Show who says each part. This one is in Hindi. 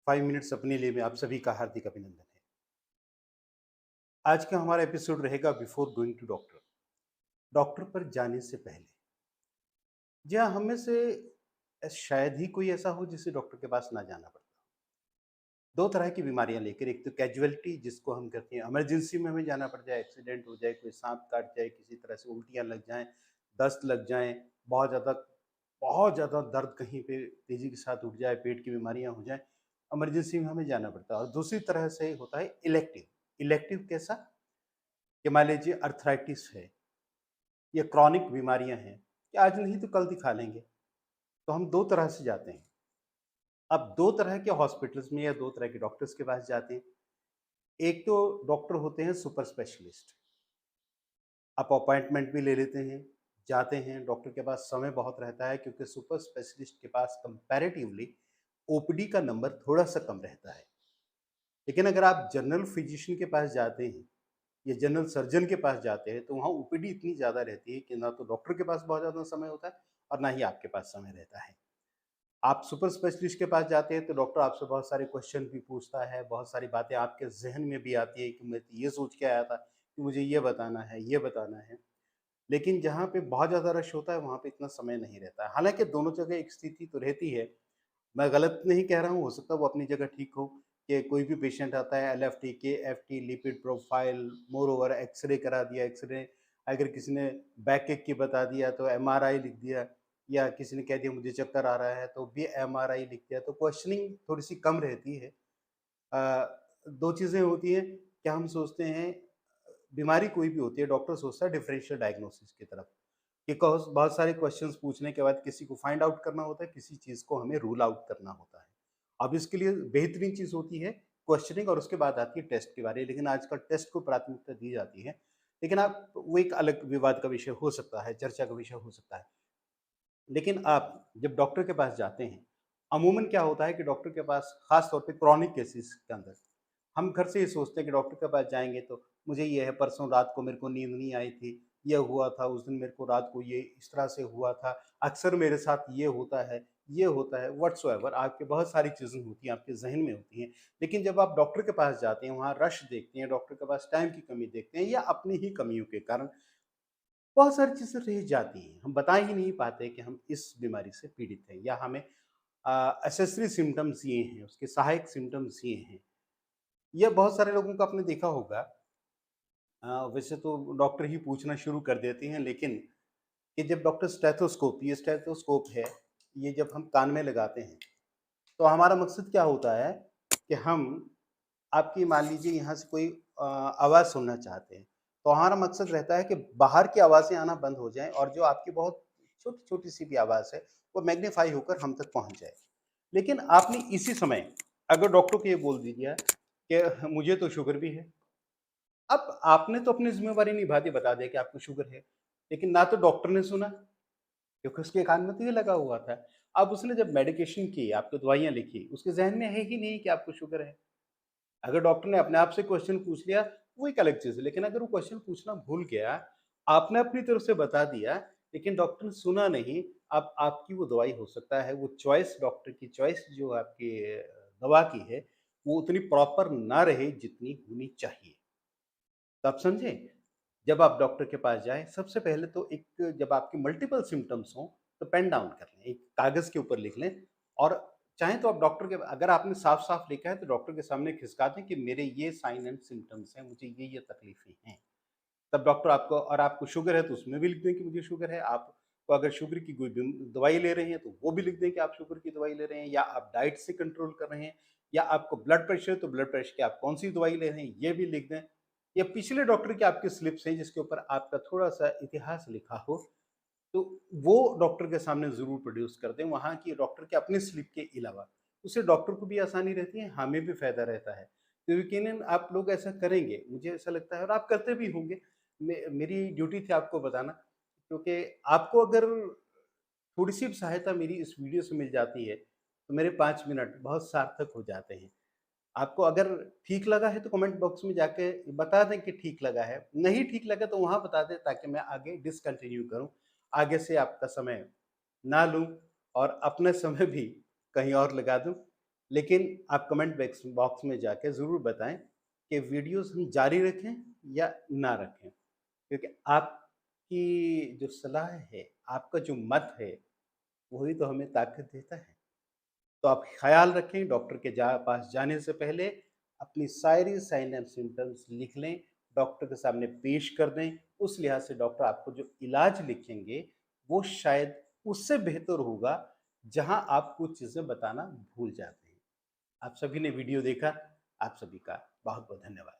Speaker 1: 5 मिनट्स अपने लिए में आप सभी का हार्दिक अभिनंदन है। आज का हमारा एपिसोड रहेगा before going to doctor. Doctor पर जाने से पहले। जी हाँ, हम में से शायद ही कोई ऐसा हो जिसे डॉक्टर के पास ना जाना पड़ता हो। 2 तरह की बीमारियाँ लेकर, एक तो कैजुअलिटी जिसको हम कहते हैं इमरजेंसी में हमें जाना पड़ जाए, एक्सीडेंट हो जाए, कोई साँप काट जाए, किसी तरह से उल्टियाँ लग जाएँ, दस्त लग जाएँ, बहुत ज़्यादा दर्द कहीं पे तेज़ी के साथ उठ जाए, पेट की बीमारियाँ हो जाएँ, इमरजेंसी में हमें जाना पड़ता है। और दूसरी तरह से होता है इलेक्टिव। इलेक्टिव कैसा? कि मान लीजिए अर्थराइटिस है या क्रॉनिक बीमारियां हैं कि आज नहीं तो कल दिखा लेंगे, तो हम 2 तरह से जाते हैं। अब 2 तरह के हॉस्पिटल्स में या 2 तरह के डॉक्टर्स के पास जाते हैं। एक तो डॉक्टर होते हैं सुपर स्पेशलिस्ट। आप अपॉइंटमेंट भी ले लेते हैं, जाते हैं, डॉक्टर के पास समय बहुत रहता है क्योंकि सुपर स्पेशलिस्ट के पास कंपैरेटिवली ओपीडी का नंबर थोड़ा-सा कम रहता है। लेकिन अगर आप जनरल फिजिशियन के पास जाते हैं या जनरल सर्जन के पास जाते हैं, तो वहाँ ओपीडी इतनी ज़्यादा रहती है कि ना तो डॉक्टर के पास बहुत ज़्यादा समय होता है और ना ही आपके पास समय रहता है। आप सुपर स्पेशलिस्ट के पास जाते हैं तो डॉक्टर आपसे बहुत सारे क्वेश्चन भी पूछता है, बहुत सारी बातें आपके ज़हन में भी आती है कि मैं तो ये सोच के आया था कि मुझे ये बताना है, ये बताना है। लेकिन जहाँ पे बहुत ज़्यादा रश होता है, वहाँ पे इतना समय नहीं रहता है। हालाँकि दोनों जगह एक स्थिति तो रहती है। मैं गलत नहीं कह रहा हूँ, हो सकता है वो अपनी जगह ठीक हो कि कोई भी पेशेंट आता है LFT, KFT, lipid profile, moreover X-ray करा दिया, एक्स-रे अगर किसी ने बैक एक की बता दिया तो एमआरआई लिख दिया या किसी ने कह दिया मुझे चक्कर आ रहा है तो भी एमआरआई लिख दिया, तो क्वेश्चनिंग थोड़ी-सी कम रहती है। 2 चीज़ें होती हैं कि हम सोचते हैं बीमारी कोई भी होती है, डॉक्टर सोचता है डिफरेंशियल डायग्नोसिस की तरफ। बिकॉज़ बहुत सारे क्वेश्चंस पूछने के बाद किसी को फाइंड आउट करना होता है, किसी चीज़ को हमें रूल आउट करना होता है। अब इसके लिए बेहतरीन चीज़ होती है क्वेश्चनिंग और उसके बाद आती है टेस्ट की बारी, लेकिन आजकल टेस्ट को प्राथमिकता दी जाती है। लेकिन आप वो एक अलग विवाद का विषय हो सकता है, चर्चा का विषय हो सकता है। लेकिन आप जब डॉक्टर के पास जाते हैं, अमूमन क्या होता है कि डॉक्टर के पास ख़ास तौर पे क्रॉनिक केसेज़ के अंदर, हम घर से ये सोचते हैं कि डॉक्टर के पास जाएँगे तो मुझे ये है, परसों रात को मेरे को नींद नहीं आई थी, ये हुआ था, उस दिन मेरे को रात को ये इस तरह से हुआ था, अक्सर मेरे साथ ये होता है, व्हाट्सोएवर आपके बहुत सारी चीज़ें होती हैं, आपके ज़हन में होती हैं। लेकिन जब आप डॉक्टर के पास जाते हैं, वहाँ रश देखते हैं, डॉक्टर के पास टाइम की कमी देखते हैं या अपनी ही कमियों के कारण बहुत सारी चीज़ें रह जाती हैं। हम बता ही नहीं पाते कि हम इस बीमारी से पीड़ित हैं या हमें एक्सेसरी सिम्पटम्स ये हैं, उसके सहायक सिम्पटम्स ये हैं। ये बहुत सारे लोगों को आपने देखा होगा। वैसे तो डॉक्टर ही पूछना शुरू कर देते हैं, लेकिन कि जब डॉक्टर स्टेथोस्कोप, ये स्टेथोस्कोप है, ये जब हम कान में लगाते हैं, तो हमारा मकसद क्या होता है कि हम आपकी मान लीजिए यहाँ से कोई आवाज़ सुनना चाहते हैं, तो हमारा मकसद रहता है कि बाहर की आवाज़ें आना बंद हो जाएँ और जो आपकी बहुत छोटी-छोटी सी भी आवाज़ है, वो मैग्नीफाई होकर हम तक पहुँच जाए। लेकिन आपने इसी समय अगर डॉक्टर को ये बोल दिया कि मुझे तो शुगर भी है। अब आपने तो अपनी ज़िम्मेवारी निभा दी, बता दिया कि आपको शुगर है, लेकिन ना तो डॉक्टर ने सुना क्योंकि उसके कान में तो ये लगा हुआ था। अब उसने जब मेडिकेशन की, आपको दवाइयाँ लिखी, उसके ज़हन में है ही नहीं कि आपको शुगर है। अगर डॉक्टर ने अपने आप से क्वेश्चन पूछ लिया, वो एक अलग चीज़ है, लेकिन अगर वो क्वेश्चन पूछना भूल गया, आपने अपनी तरफ से बता दिया, लेकिन डॉक्टर ने सुना नहीं, अब आपकी वो दवाई हो सकता है, वो चॉइस डॉक्टर की चॉइस जो आपकी दवा की है, वो उतनी प्रॉपर ना रहे जितनी होनी चाहिए। तो आप समझे? जब आप डॉक्टर के पास जाएँ, सबसे पहले तो एक जब आपके मल्टीपल सिम्पटम्स हों, तो पेन डाउन कर लें, एक कागज़ के ऊपर लिख लें और चाहें तो आप डॉक्टर के अगर आपने साफ-साफ लिखा है, तो डॉक्टर के सामने खिसका दें कि मेरे ये साइन एंड सिम्पटम्स हैं, मुझे ये तकलीफ़ें हैं। तब डॉक्टर आपको और आपको शुगर है, तो उसमें भी लिख दें कि मुझे शुगर है। आपको अगर शुगर की कोई दवाई ले रहे हैं, तो वो भी लिख दें कि आप शुगर की दवाई ले रहे हैं या आप डाइट से कंट्रोल कर रहे हैं या आपको ब्लड प्रेशर है, तो ब्लड प्रेशर की आप कौन-सी दवाई ले रहे हैं, ये भी लिख दें। या पिछले डॉक्टर की आपकी स्लिप्स हैं, जिसके ऊपर आपका थोड़ा-सा इतिहास लिखा हो, तो वो डॉक्टर के सामने ज़रूर प्रोड्यूस कर दें, वहाँ की डॉक्टर के अपने स्लिप के अलावा। उससे डॉक्टर को भी आसानी रहती है, हमें भी फ़ायदा रहता है। तो यकीनन आप लोग ऐसा करेंगे, मुझे ऐसा लगता है और आप करते भी होंगे। मेरी ड्यूटी थी आपको बताना, क्योंकि आपको अगर थोड़ी-सी भी सहायता मेरी इस वीडियो से मिल जाती है, तो मेरे 5 मिनट बहुत सार्थक हो जाते हैं। आपको अगर ठीक लगा है तो कमेंट बॉक्स में जाके बता दें कि ठीक लगा है, नहीं ठीक लगा तो वहाँ बता दें ताकि मैं आगे डिसकंटिन्यू करूँ, आगे से आपका समय ना लूँ और अपना समय भी कहीं और लगा दूँ। लेकिन आप कमेंट बॉक्स में जाके ज़रूर बताएं कि वीडियोस हम जारी रखें या ना रखें, क्योंकि आपकी जो सलाह है, आपका जो मत है, वही तो हमें ताकत देता है। तो आप ख़्याल रखें, डॉक्टर के पास जाने से पहले अपनी सारी साइन एंड सिम्पटम्स लिख लें, डॉक्टर के सामने पेश कर दें। उस लिहाज से डॉक्टर आपको जो इलाज लिखेंगे, वो शायद उससे बेहतर होगा, जहाँ आप कुछ चीज़ें बताना भूल जाते हैं। आप सभी ने वीडियो देखा, आप सभी का बहुत-बहुत धन्यवाद।